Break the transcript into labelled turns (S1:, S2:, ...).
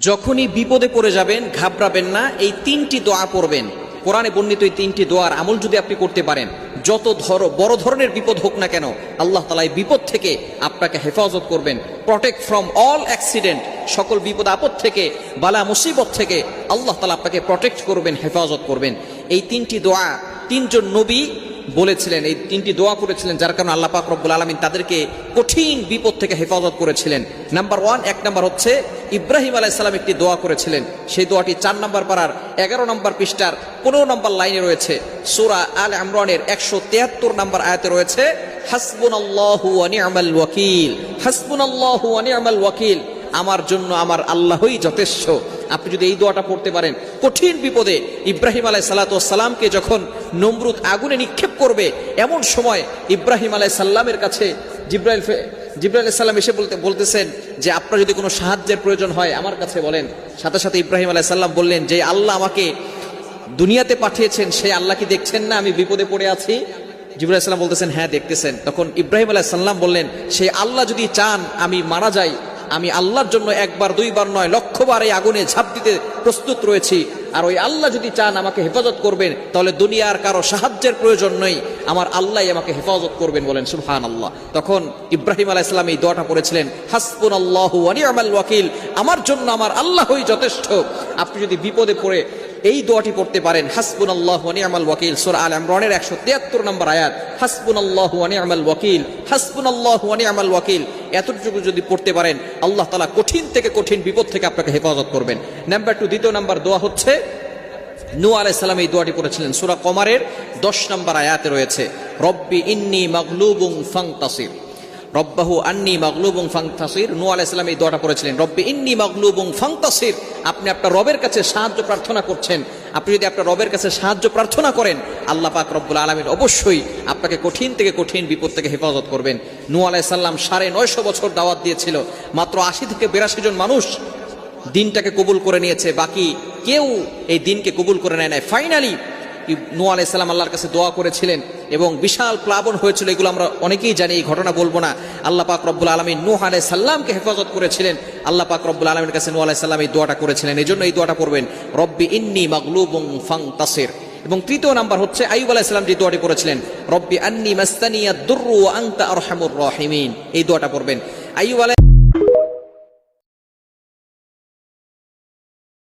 S1: যখনই বিপদে পড়ে যাবেন ঘাবড়াবেন না, এই তিনটি দোয়া পড়বেন। কোরআনে বর্ণিত এই তিনটি দোয়ার আমল যদি আপনি করতে পারেন, যত বড় ধরনের বিপদ হোক না কেন, আল্লাহ তাআলা এই বিপদ থেকে আপনাকে হেফাজত করবেন। প্রটেক্ট ফ্রম অল অ্যাক্সিডেন্ট, সকল বিপদ আপদ থেকে, বালা মুসিবত থেকে আল্লাহ তাআলা আপনাকে প্রটেক্ট করবেন, হেফাজত করবেন। এই তিনটি দোয়া তিনজন নবী বলেছিলেন, এই তিনটি দোয়া করেছিলেন, যার কারণে আল্লাহ পাক রব্বুল আলামিন তাদেরকে কঠিন বিপদ থেকে হেফাজত করেছিলেন। নাম্বার 1, 1 নাম্বার হচ্ছে ইব্রাহিম আলাইহিস সালাম একটি দোয়া করেছিলেন। সেই দোয়াটি 4 নম্বর পারার 11 নম্বর পৃষ্ঠার 15 নম্বর লাইনে রয়েছে। সূরা আল ইমরানের 173 নম্বর আয়াতে রয়েছে, হাসবুনাল্লাহু ওয়া নি'মাল ওয়াকিল, হাসবুনাল্লাহু ওয়া নি'মাল ওয়াকিল, আমার জন্য আমার আল্লাহই যথেষ্ট। আপনি যদি এই দোয়াটা পড়তে পারেন, কঠিন বিপদে ইব্রাহিম আলাইহিস সালাতু ওয়াস সালামকে যখন নমরুদ আগুনে নিক্ষেপ করবে, এমন সময় ইব্রাহিম আলাইহিস সালামের কাছে জিবরাইল আলাইহিস সালাম এসে বলতেছেন যে আপনার যদি কোনো সাহায্যের প্রয়োজন হয় আমার কাছে বলেন। সাথে সাথে ইব্রাহিম আলাইহিস সালাম বললেন যে আল্লাহ আমাকে দুনিয়াতে পাঠিয়েছেন, সেই আল্লাহ কি দেখছেন না আমি বিপদে পড়ে আছি? জিবরাইল আলাইহিস সালাম বলতেছেন হ্যাঁ দেখতেছেন। তখন ইব্রাহিম আলাইহিস সালাম বললেন, সেই আল্লাহ যদি চান আমি মারা যাই, আমি আল্লাহর জন্য একবার দুইবার নয় 100 বার এই আগুনে ঝাঁপ দিতে প্রস্তুত রয়েছি। আর ওই আল্লাহ যদি চান আমাকে হেফাজত করবেন, তাহলে দুনিয়ার কারো সাহায্যের প্রয়োজন নেই, আমার আল্লাহই আমাকে হেফাজত করবেন। বলেন সুবহানাল্লাহ। তখন ইব্রাহিম আলাইহিস সালাম এই দোয়াটা পড়েছিলেন, হাসবুনাল্লাহু ওয়া নি'মাল ওয়াকিল, আমার জন্য আমার আল্লাহই যথেষ্ট। আপনি যদি বিপদে পড়ে এই দোয়াটি পড়তে পারেন, হাসবুনাল্লাহু ওয়া নি'মাল ওয়াকিল, সূরা আল ইমরানের 173 নম্বর আয়াত, হাসবুনাল্লাহু ওয়া নি'মাল ওয়াকিল, হাসবুনাল্লাহু ওয়া নি'মাল ওয়াকিল, এতটুকু যদি পড়তে পারেন আল্লাহ তাআলা কঠিন থেকে কঠিন বিপদ থেকে আপনাকে হেফাজত করবেন। নাম্বার 2, দ্বিতীয় নাম্বার দোয়া হচ্ছে, নূহ আলাইহিস সালাম এই দোয়াটি পড়েছিলেন, সূরা কমারের 10 নম্বর আয়াতে রয়েছে, রব্বি ইন্নী মাগলুবুন ফান্তাসির, রব্বাহু আন্নী মাগলুবুন ফান্তাসির। নূহ আলাইহিস সালাম এই দোয়াটা পড়েছিলেন, রব্বি ইন্নী মাগলুবুন ফান্তাসির। আপনি আপনার রবের কাছে সাহায্য প্রার্থনা করছেন। আপনি যদি আপনার রবের কাছে সাহায্য প্রার্থনা করেন, আল্লাহ পাক রব্বুল আলামিন অবশ্যই আপনাকে কঠিন থেকে কঠিন বিপদ থেকে হেফাজত করবেন। নূহ আলাইহিস সালাম 950 বছর দাওয়াত দিয়েছিল, মাত্র 80 থেকে 82 জন মানুষ দিনটাকে কবুল করে নিয়েছে, বাকি কেউ এই দিনকে কবুল করে নেয় নাই। ফাইনালি নূহ আলাইহিস সালাম আল্লাহর কাছে দোয়া করেছিলেন এবং বিশাল প্লাবন হয়েছিল, এগুলো আমরা অনেকেই জানি, এই ঘটনা বলবো না। আল্লাহ পাক রব্বুল আলামিন নূহ আলাইহিস সালামকে হেফাজত করেছিলেন। আল্লাহ পাক রব্বুল আলামিনের কাছে নূহ আলাইহিস সালাম এই দোয়াটা করেছিলেন, এই জন্য এই দোয়াটা পড়বেন, রব্বি ইন্নী মাগলুবুন ফান্তাসির। এবং তৃতীয় নাম্বার হচ্ছে আইয়ুব আলাইহিস সালাম যে দোয়াটি করেছিলেন, রব্বি আন্নী মাসতানিয়াদ দুররু ওয়া আনতা আরহামুর রাহিমিন, এই দোয়াটা পড়বেন। আইয়ুব